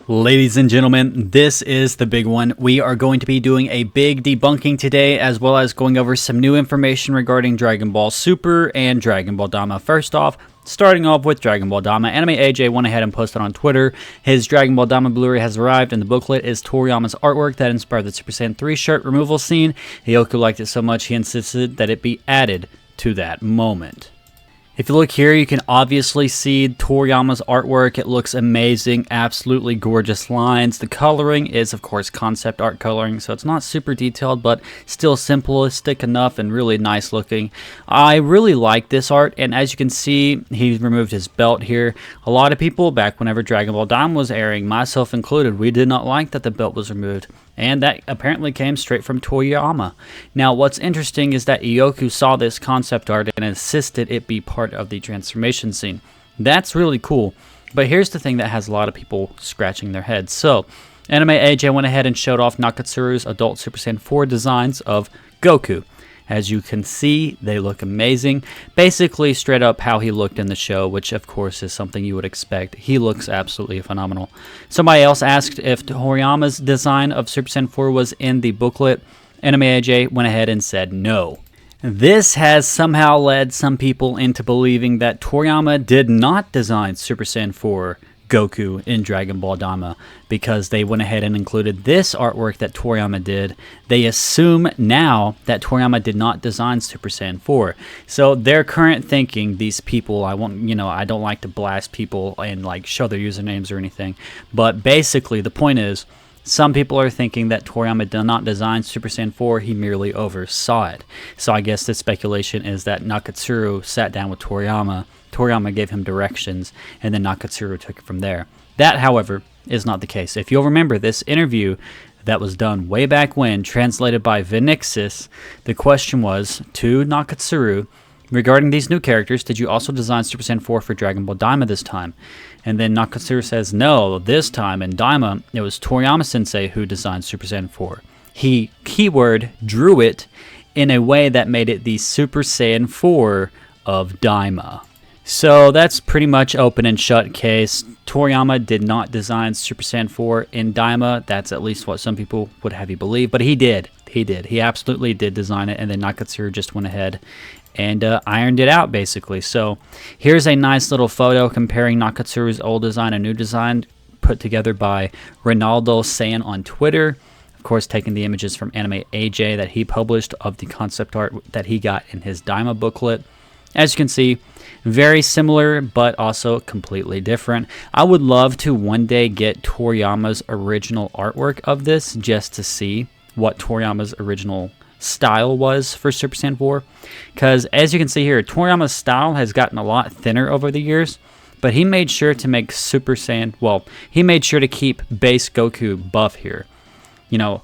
Ladies and gentlemen, this is the big one. We are going to be doing a big debunking today, as well as going over some new information regarding Dragon Ball Super and Dragon Ball Daima. First off, starting off with Dragon Ball Daima, Anime AJ went ahead and posted on Twitter. His Dragon Ball Daima Blu-ray has arrived, and the booklet is Toriyama's artwork that inspired the Super Saiyan 3 shirt removal scene. Goku liked it so much he insisted that it be added to that moment. If you look here, you can obviously see Toriyama's artwork. It looks amazing, absolutely gorgeous lines. The coloring is, of course, concept art coloring, so it's not super detailed, but still simplistic enough and really nice looking. I really like this art, and as you can see, he removed his belt here. A lot of people, back whenever Dragon Ball Daima was airing, myself included, we did not like that the belt was removed. And that apparently came straight from Toriyama. Now, what's interesting is that Goku saw this concept art and insisted it be part of the transformation scene. That's really cool. But here's the thing that has a lot of people scratching their heads. So, Anime AJ went ahead and showed off Nakatsuru's adult Super Saiyan 4 designs of Goku. As you can see, they look amazing. Basically, straight up how he looked in the show, which of course is something you would expect. He looks absolutely phenomenal. Somebody else asked if Toriyama's design of Super Saiyan 4 was in the booklet. Anime AJ went ahead and said no. This has somehow led some people into believing that Toriyama did not design Super Saiyan 4 Goku in Dragon Ball Daima because they went ahead and included this artwork that Toriyama did. They assume now that Toriyama did not design Super Saiyan 4. So their current thinking, these people, I don't like to blast people and like show their usernames or anything, but basically the point is, some people are thinking that Toriyama did not design Super Saiyan 4, he merely oversaw it. So I guess the speculation is that Nakatsuru sat down with Toriyama, Toriyama gave him directions, and then Nakatsuru took it from there. That, however, is not the case. If you'll remember this interview that was done way back when, translated by Vinixis, the question was to Nakatsuru, regarding these new characters, did you also design Super Saiyan 4 for Dragon Ball Daima this time? And then Nakatsuru says, no, this time in Daima, it was Toriyama Sensei who designed Super Saiyan 4. He, keyword, drew it in a way that made it the Super Saiyan 4 of Daima. So that's pretty much open and shut case. Toriyama did not design Super Saiyan 4 in Daima. That's at least what some people would have you believe. But he did. He did. He absolutely did design it. And then Nakatsuru just went ahead and ironed it out, basically. So here's a nice little photo comparing Nakatsuru's old design and new design put together by Ronaldo Saiyan on Twitter. Of course, taking the images from Anime AJ that he published of the concept art that he got in his Daima booklet. As you can see, very similar, but also completely different. I would love to one day get Toriyama's original artwork of this just to see what Toriyama's original style was for Super Saiyan 4. Because as you can see here, Toriyama's style has gotten a lot thinner over the years, but he made sure to make Super Saiyan, well, he made sure to keep base Goku buff here. You know,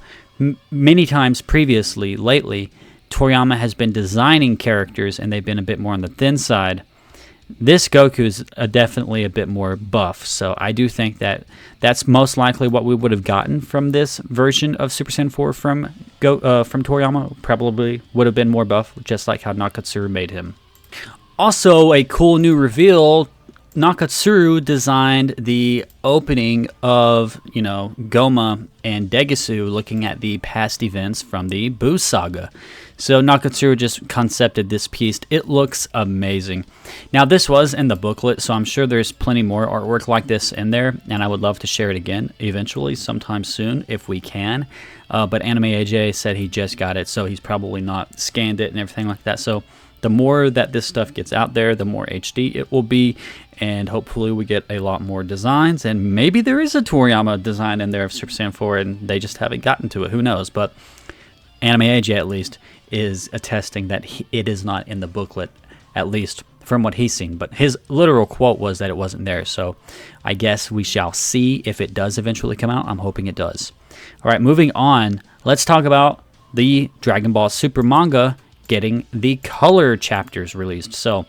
many times previously, lately, Toriyama has been designing characters and they've been a bit more on the thin side. This Goku is definitely a bit more buff, so I do think that that's most likely what we would have gotten from this version of Super Saiyan 4 from Toriyama. Probably would have been more buff, just like how Nakatsuru made him. Also, a cool new reveal, Nakatsuru designed the opening of, Goma and Degisu looking at the past events from the Buu saga. So Nakatsuru just concepted this piece. It looks amazing. Now this was in the booklet, so I'm sure there's plenty more artwork like this in there, and I would love to share it again eventually, sometime soon, if we can. But Anime AJ said he just got it, so he's probably not scanned it and everything like that. So the more that this stuff gets out there, the more HD it will be, and hopefully we get a lot more designs, and maybe there is a Toriyama design in there of Super Saiyan 4, and they just haven't gotten to it. Who knows? But Anime AJ, at least, is attesting that it is not in the booklet, at least from what he's seen. But his literal quote was that it wasn't there, so I guess we shall see if it does eventually come out. I'm hoping it does. All right, moving on, let's talk about the Dragon Ball Super manga getting the color chapters released. So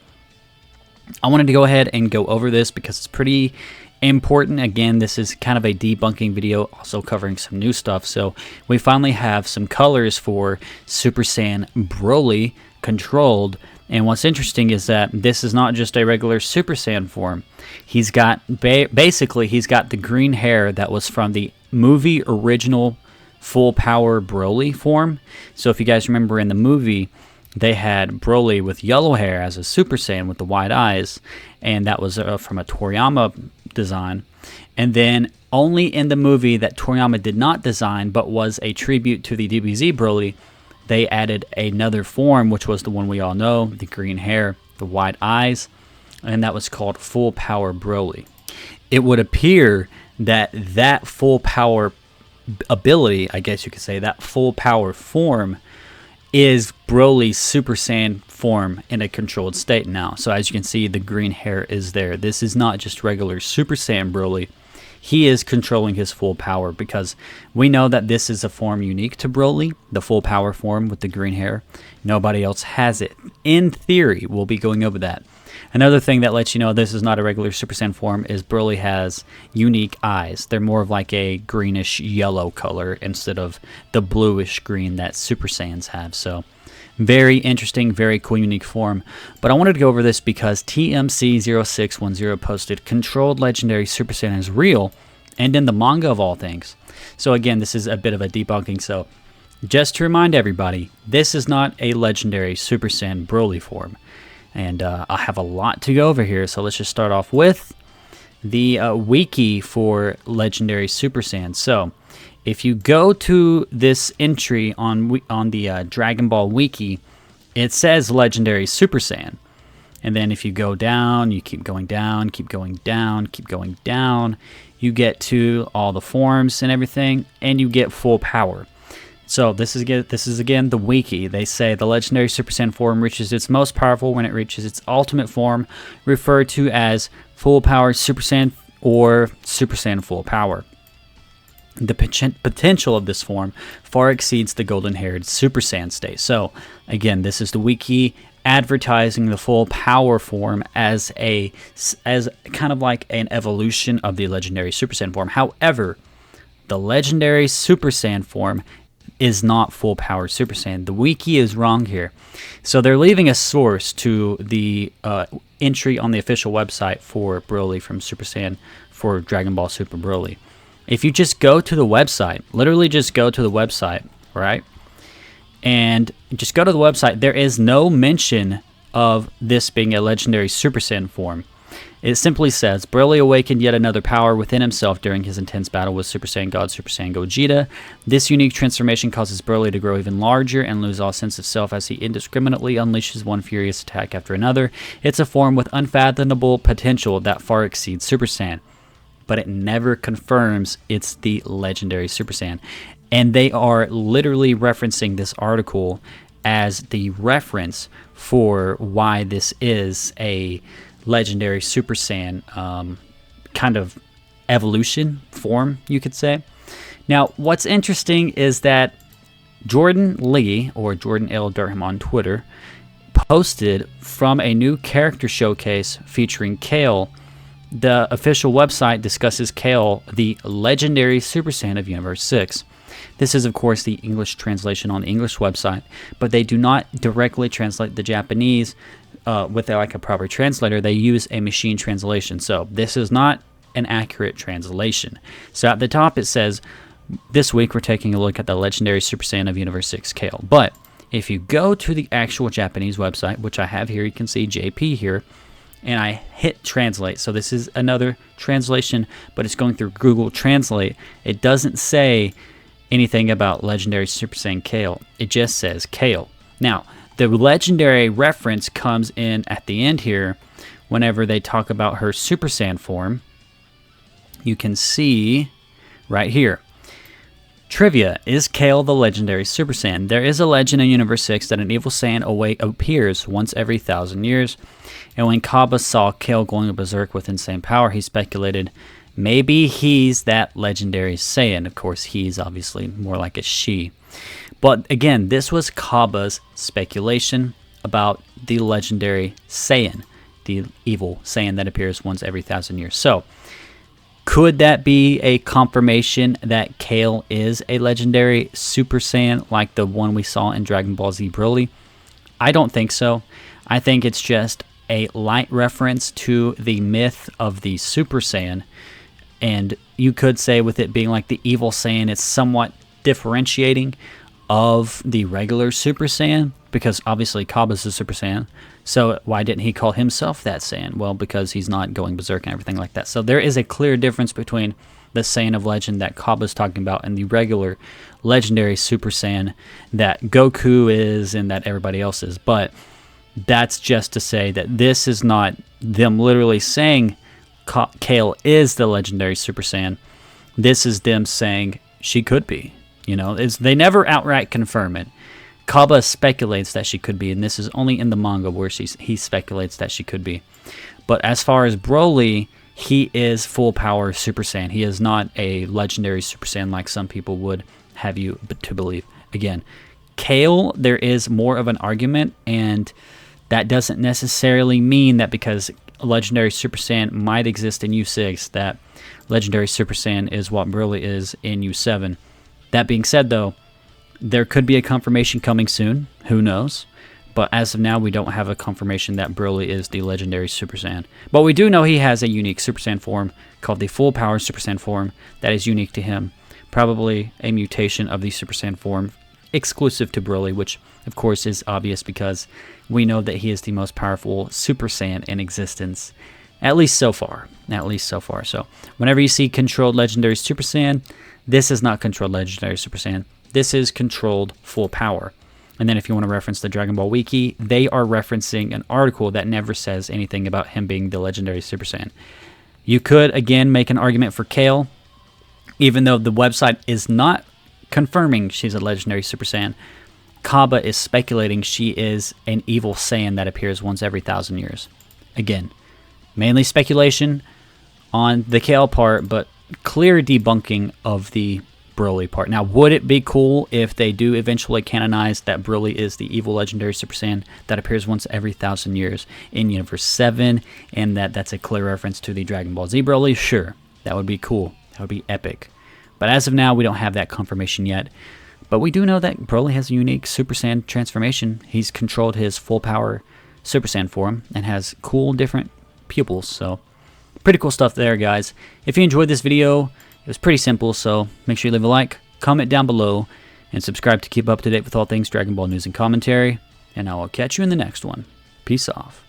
I wanted to go ahead and go over this because it's pretty important. Again, this is kind of a debunking video, also covering some new stuff. So we finally have some colors for Super Saiyan Broly controlled And what's interesting is that this is not just a regular Super Saiyan form. He's got, basically, he's got the green hair that was from the movie original full power Broly form. So if you guys remember in the movie, they had Broly with yellow hair as a Super Saiyan with the wide eyes, and that was from a Toriyama design. And then only in the movie that Toriyama did not design, but was a tribute to the DBZ Broly, they added another form, which was the one we all know, the green hair, the wide eyes, and that was called Full Power Broly. It would appear that that full power ability, I guess you could say, that full power form is Broly's Super Saiyan form in a controlled state now. So as you can see, the green hair is there. This is not just regular Super Saiyan Broly. He is controlling his full power, because we know that this is a form unique to Broly, the full power form with the green hair. Nobody else has it. In theory, we'll be going over that. Another thing that lets you know this is not a regular Super Saiyan form is Broly has unique eyes. They're more of like a greenish yellow color instead of the bluish green that Super Saiyans have. So very interesting, very cool, unique form. But I wanted to go over this because TMC0610 posted Controlled Legendary Super Saiyan is real, and in the manga of all things. So again, this is a bit of a debunking. So just to remind everybody, this is not a legendary Super Saiyan Broly form. And I have a lot to go over here, so let's just start off with the wiki for Legendary Super Saiyan. So if you go to this entry on the Dragon Ball wiki, it says Legendary Super Saiyan. And then if you go down, you keep going down, keep going down, keep going down, you get to all the forms and everything, and you get full power. So this is again the wiki. They say the Legendary Super Saiyan form reaches its most powerful when it reaches its ultimate form, referred to as Full Power Super Saiyan or Super Saiyan Full Power. The potential of this form far exceeds the golden-haired Super Saiyan state. So again, this is the wiki advertising the full power form as kind of like an evolution of the Legendary Super Saiyan form. However, the Legendary Super Saiyan form is not full power Super Saiyan. The wiki is wrong here. So they're leaving a source to the entry on the official website for Broly from Super Saiyan for Dragon Ball Super Broly. If you just go to the website, literally just go to the website, right? And just go to the website, there is no mention of this being a Legendary Super Saiyan form. It simply says, Broly awakened yet another power within himself during his intense battle with Super Saiyan God Super Saiyan Gogeta. This unique transformation causes Broly to grow even larger and lose all sense of self as he indiscriminately unleashes one furious attack after another. It's a form with unfathomable potential that far exceeds Super Saiyan, but it never confirms it's the Legendary Super Saiyan. And they are literally referencing this article as the reference for why this is a Legendary Super Saiyan kind of evolution form, you could say. Now, what's interesting is that Jordan Lee, or Jordan L. Durham on Twitter, posted from a new character showcase featuring Kale. The official website discusses Kale, the Legendary Super Saiyan of Universe 6. This is, of course, the English translation on the English website, but they do not directly translate the Japanese with like a proper translator. They use a machine translation. So this is not an accurate translation. So at the top it says, this week we're taking a look at the Legendary Super Saiyan of Universe 6 Kale. But if you go to the actual Japanese website, which I have here, you can see JP here, and I hit translate. So this is another translation, but it's going through Google Translate. It doesn't say anything about Legendary Super Saiyan Kale. It just says Kale. Now, the legendary reference comes in at the end here whenever they talk about her Super Saiyan form. You can see right here. Trivia: is Kale the Legendary Super Saiyan? There is a legend in Universe 6 that an evil Saiyan appears once every 1,000 years. And when Kaba saw Kale going berserk with insane power, he speculated maybe he's that Legendary Saiyan. Of course, he's obviously more like a she. But again, this was Kaba's speculation about the Legendary Saiyan, the evil Saiyan that appears once every 1,000 years. So, could that be a confirmation that Kale is a Legendary Super Saiyan like the one we saw in Dragon Ball Z Broly? I don't think so. I think it's just a light reference to the myth of the Super Saiyan. And you could say with it being like the evil Saiyan, it's somewhat differentiating of the regular Super Saiyan, because obviously Cabba's a Super Saiyan. So why didn't he call himself that Saiyan? Well, because he's not going berserk and everything like that. So there is a clear difference between the Saiyan of legend that Cabba's talking about and the regular legendary Super Saiyan that Goku is and that everybody else is. But that's just to say that this is not them literally saying Kale is the legendary Super Saiyan. This is them saying she could be. You know, they never outright confirm it. Cabba speculates that she could be, and this is only in the manga where he speculates that she could be. But as far as Broly, he is full power Super Saiyan. He is not a legendary Super Saiyan like some people would have you to believe. Again, Kale, there is more of an argument, and that doesn't necessarily mean that because a legendary Super Saiyan might exist in U6, that legendary Super Saiyan is what Broly is in U7. That being said, though, there could be a confirmation coming soon. Who knows? But as of now, we don't have a confirmation that Broly is the legendary Super Saiyan. But we do know he has a unique Super Saiyan form called the Full Power Super Saiyan form that is unique to him. Probably a mutation of the Super Saiyan form exclusive to Broly, which of course is obvious because we know that he is the most powerful Super Saiyan in existence. At least so far. So whenever you see controlled legendary Super Saiyan, this is not controlled legendary Super Saiyan. This is controlled full power. And then if you want to reference the Dragon Ball Wiki, they are referencing an article that never says anything about him being the legendary Super Saiyan. You could, again, make an argument for Kale, even though the website is not confirming she's a legendary Super Saiyan. Cabba is speculating she is an evil Saiyan that appears once every 1,000 years. Again, mainly speculation on the Kale part, but clear debunking of the Broly part. Now, would it be cool if they do eventually canonize that Broly is the evil legendary Super Saiyan that appears once every 1,000 years in Universe 7, and that's a clear reference to the Dragon Ball Z Broly? Sure, that would be cool. That would be epic. But as of now, we don't have that confirmation yet. But we do know that Broly has a unique Super Saiyan transformation. He's controlled his full power Super Saiyan form and has cool different pupils. So pretty cool stuff there, guys. If you enjoyed this video, it was pretty simple, so make sure you leave a like, comment down below, and subscribe to keep up to date with all things Dragon Ball news and commentary. And I will catch you in the next one. Peace off.